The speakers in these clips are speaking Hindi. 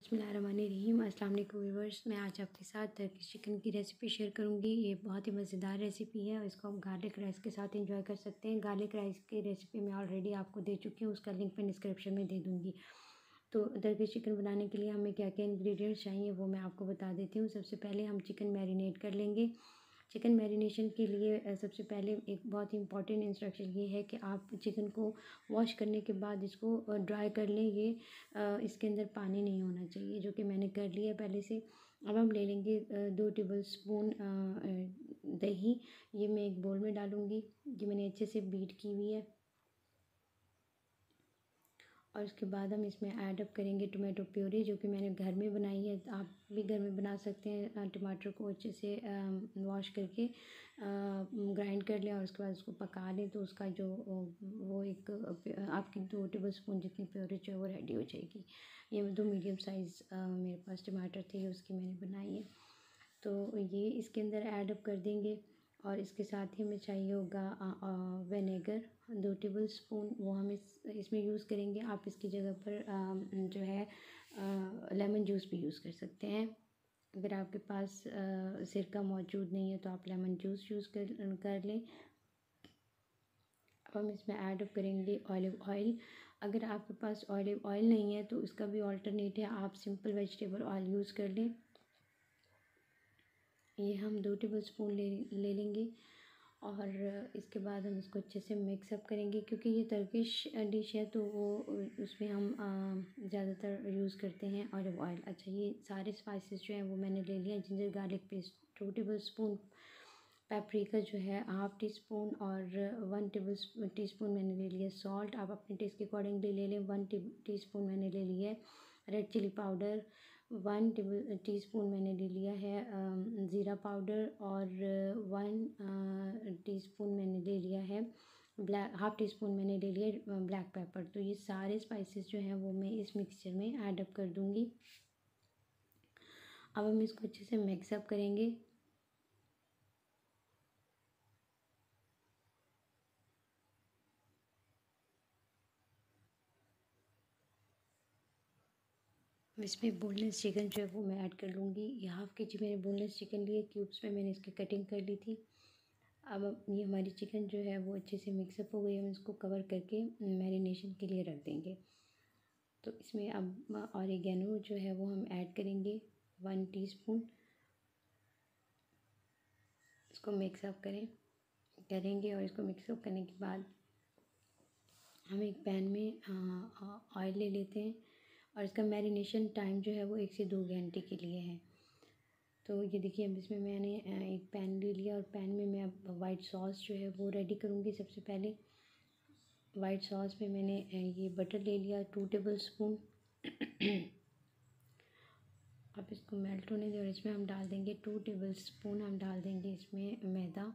बिस्मिल्लाहिर्रहमानिर्रहीम। अस्सलाम वालेकुम व्यूअर्स, मैं आज आपके साथ टर्किश चिकन की रेसिपी शेयर करूंगी। ये बहुत ही मज़ेदार रेसिपी है और इसको हम गार्लिक राइस के साथ एंजॉय कर सकते हैं। गार्लिक राइस की रेसिपी मैं ऑलरेडी आपको दे चुकी हूँ, उसका लिंक मैं डिस्क्रिप्शन में दे दूँगी। तो टर्किश चिकन बनाने के लिए हमें क्या क्या इंग्रेडिएंट्स चाहिए वो मैं आपको बता देती हूँ। सबसे पहले हम चिकन मैरिनेट कर लेंगे। चिकन मैरिनेशन के लिए सबसे पहले एक बहुत ही इंपॉर्टेंट इंस्ट्रक्शन ये है कि आप चिकन को वॉश करने के बाद इसको ड्राई कर लें। ये इसके अंदर पानी नहीं होना चाहिए, जो कि मैंने कर लिया पहले से। अब हम ले लेंगे 2 टेबल स्पून दही। ये मैं एक बोल में डालूँगी। ये मैंने अच्छे से बीट की हुई है। और उसके बाद हम इसमें ऐड अप करेंगे टोमेटो प्योरी, जो कि मैंने घर में बनाई है। आप भी घर में बना सकते हैं। टमाटर को अच्छे से वॉश करके ग्राइंड कर लें और उसके बाद उसको पका लें, तो उसका जो वो एक आपकी 2 टेबल स्पून जितनी प्योरी जो है वो रेडी हो जाएगी। ये 2 मीडियम साइज़ मेरे पास टमाटर थे, उसकी मैंने बनाई है। तो ये इसके अंदर ऐड अप कर देंगे। और इसके साथ ही हमें चाहिए होगा विनेगर 2 टेबल स्पून, वो हम इसमें यूज़ करेंगे। आप इसकी जगह पर जो है लेमन जूस भी यूज़ कर सकते हैं। अगर आपके पास सिरका मौजूद नहीं है तो आप लेमन जूस यूज़ कर लें। अब हम इसमें ऐड अप करेंगे ऑलिव ऑयल। अगर आपके पास ऑलिव ऑयल नहीं है तो इसका भी ऑल्टरनेट है, आप सिंपल वेजिटेबल ऑयल यूज़ कर लें। ये हम 2 टेबल स्पून ले लेंगे और इसके बाद हम इसको अच्छे से मिक्स अप करेंगे। क्योंकि ये टर्किश डिश है तो वो उसमें हम ज़्यादातर यूज़ करते हैं ऑलिव ऑयल। अच्छा, ये सारे स्पाइसेस जो हैं वो मैंने ले लिया। Ginger garlic paste 2 table spoon, paprika जो है हाफ़ टी स्पून और 1 टी स्पून मैंने ले लिया सॉल्ट। आप अपने टेस्ट के अकॉर्डिंगली ले लें। 1 टी स्पून मैंने ले लिया है red chilli powder. 1 teaspoon मैंने ले लिया है ज़ीरा पाउडर। और 1 टी स्पून मैंने ले लिया है हाफ़ टी स्पून मैंने ले लिया ब्लैक पेपर। तो ये सारे स्पाइसेस जो हैं वो मैं इस मिक्सचर में ऐड अप कर दूँगी। अब हम इसको अच्छे से मिक्स अप करेंगे। इसमें बोनलेस चिकन जो है वो मैं ऐड कर लूँगी। ये हाफ़ केजी मैंने बोनलेस चिकन लिए, क्यूब्स में मैंने इसकी कटिंग कर ली थी। अब ये हमारी चिकन जो है वो अच्छे से मिक्सअप हो गई। हम इसको कवर करके मैरिनेशन के लिए रख देंगे। तो इसमें अब ऑरिगेनो जो है वो हम ऐड करेंगे 1 टीस्पून। इसको मिक्सअप करेंगे और इसको मिक्सअप करने के बाद हम एक पैन में ऑयल ले लेते हैं और इसका मैरिनेशन टाइम जो है वो 1 से 2 घंटे के लिए है। तो ये देखिए, अब इसमें मैंने एक पैन ले लिया और पैन में मैं अब वाइट सॉस जो है वो रेडी करूँगी। सबसे पहले वाइट सॉस में मैंने ये बटर ले लिया 2 टेबल स्पून। अब इसको मेल्ट होने दें और इसमें हम डाल देंगे 2 टेबल स्पून हम डाल देंगे इसमें मैदा।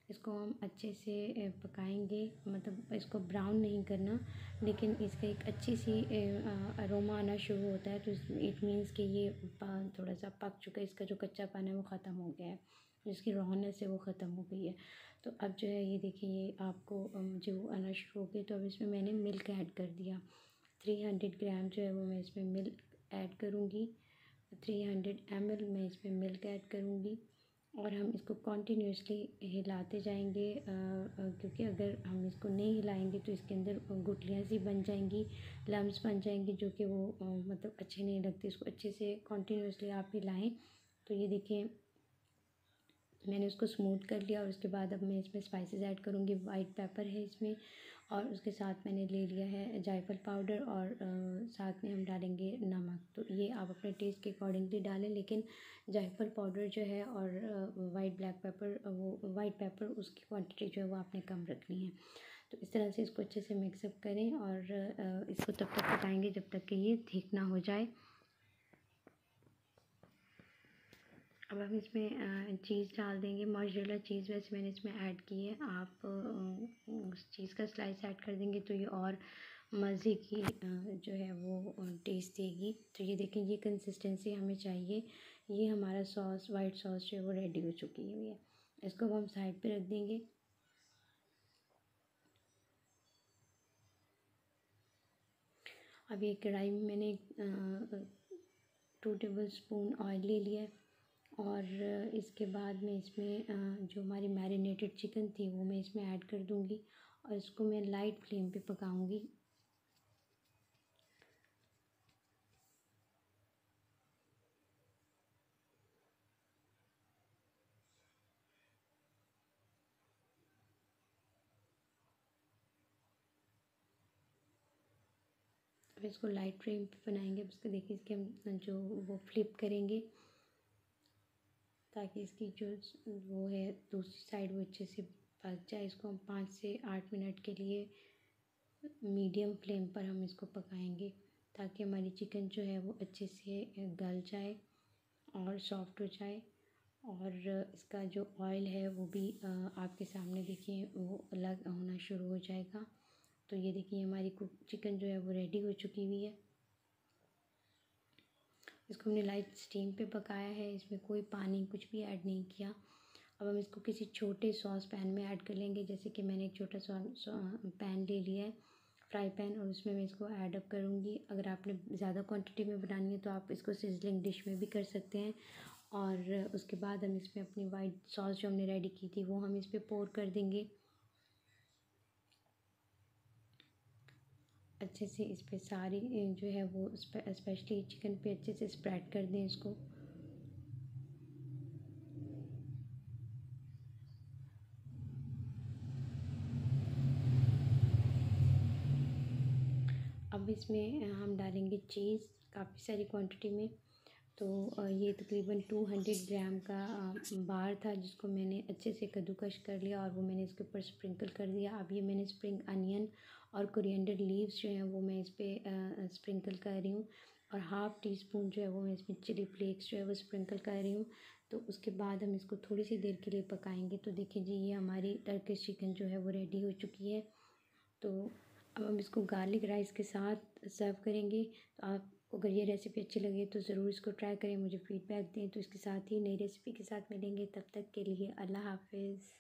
इसको हम अच्छे से पकाएंगे, मतलब इसको ब्राउन नहीं करना, लेकिन इसका एक अच्छी सी अरोमा आना शुरू होता है तो इट मीन्स कि ये थोड़ा सा पक चुका है। इसका जो कच्चापन है वो ख़त्म हो गया है, जिसकी रॉनेस है वो ख़त्म हो गई है। तो अब जो है ये देखिए, ये आपको जो आना शुरू हो गया। तो अब इसमें मैंने मिल्क ऐड कर दिया। 300 ग्राम जो है वो मैं इसमें मिल्क ऐड करूँगी। 300 ml मैं इसमें मिल्क ऐड करूँगी और हम इसको कॉन्टीन्यूसली हिलाते जाएंगे। क्योंकि अगर हम इसको नहीं हिलाएंगे तो इसके अंदर गुठलियाँ सी बन जाएंगी, लम्स बन जाएंगे, जो कि वो मतलब अच्छे नहीं लगते। इसको अच्छे से कॉन्टीन्यूसली आप हिलाएं। तो ये देखिए, मैंने उसको स्मूथ कर लिया और उसके बाद अब मैं इसमें स्पाइसेस ऐड करूँगी। वाइट पेपर है इसमें और उसके साथ मैंने ले लिया है जायफल पाउडर और साथ में हम डालेंगे नमक। तो ये आप अपने टेस्ट के अकॉर्डिंगली डालें, लेकिन जायफल पाउडर जो है और वाइट पेपर उसकी क्वांटिटी जो है वो आपने कम रखनी है। तो इस तरह से इसको अच्छे से मिक्सअप करें और इसको तब तक पकाएंगे जब तक कि ये ठीक ना हो जाए। अब हम इसमें चीज़ डाल देंगे। मोज़रेला चीज़ वैसे मैंने इसमें ऐड की है, आप उस चीज़ का स्लाइस ऐड कर देंगे तो ये और मज़े की जो है वो टेस्ट देगी। तो ये देखें, ये कंसिस्टेंसी हमें चाहिए। ये हमारा सॉस, वाइट सॉस जो है वो रेडी हो चुकी है। इसको अब हम साइड पे रख देंगे। अब ये कढ़ाई में मैंने 2 टेबल स्पून ऑयल ले लिया है। और इसके बाद में इसमें जो हमारी मैरिनेटेड चिकन थी वो मैं इसमें ऐड कर दूँगी और इसको मैं लाइट फ्लेम पे पकाऊँगी। अब इसको लाइट फ्लेम पे बनाएंगे। अब इसको देखिए, इसके हम जो वो फ्लिप करेंगे ताकि इसकी जो वो है दूसरी साइड वो अच्छे से पक जाए। इसको हम 5 से 8 मिनट के लिए मीडियम फ्लेम पर हम इसको पकाएंगे ताकि हमारी चिकन जो है वो अच्छे से गल जाए और सॉफ्ट हो जाए। और इसका जो ऑयल है वो भी आपके सामने देखिए वो अलग होना शुरू हो जाएगा। तो ये देखिए हमारी कुक चिकन जो है वो रेडी हो चुकी हुई है। इसको हमने लाइट स्टीम पे पकाया है, इसमें कोई पानी कुछ भी ऐड नहीं किया। अब हम इसको किसी छोटे सॉस पैन में ऐड कर लेंगे। जैसे कि मैंने एक छोटा पैन ले लिया है, फ्राई पैन, और उसमें मैं इसको ऐड अप करूँगी। अगर आपने ज़्यादा क्वांटिटी में बनानी है तो आप इसको सिजलिंग डिश में भी कर सकते हैं। और उसके बाद हम इसमें अपनी वाइट सॉस जो हमने रेडी की थी वो हम इस पर पोर कर देंगे। अच्छे से इस पे सारी जो है वो स्पेशली चिकन पे अच्छे से स्प्रेड कर दें इसको। अब इसमें हम डालेंगे चीज़ काफ़ी सारी क्वांटिटी में। तो ये तकरीबन 200 ग्राम का बार था जिसको मैंने अच्छे से कद्दूकश कर लिया और वो मैंने इसके ऊपर स्प्रिंकल कर दिया। अब ये मैंने स्प्रिंग अनियन और कोरिएंडर लीव्स जो हैं वो मैं इस पर स्प्रिंकल कर रही हूँ। और हाफ़ टी स्पून जो है वो मैं इसमें चिली फ्लेक्स जो है वो स्प्रिंकल कर रही हूँ। तो उसके बाद हम इसको थोड़ी सी देर के लिए पकाएंगे। तो देखिए जी, ये हमारी टर्किश चिकन जो है वो रेडी हो चुकी है। तो अब हम इसको गार्लिक राइस के साथ सर्व करेंगे। तो आपको अगर ये रेसिपी अच्छी लगे तो ज़रूर इसको ट्राई करें, मुझे फ़ीडबैक दें। तो इसके साथ ही नई रेसिपी के साथ मिलेंगे, तब तक के लिए अल्लाह हाफ़िज़।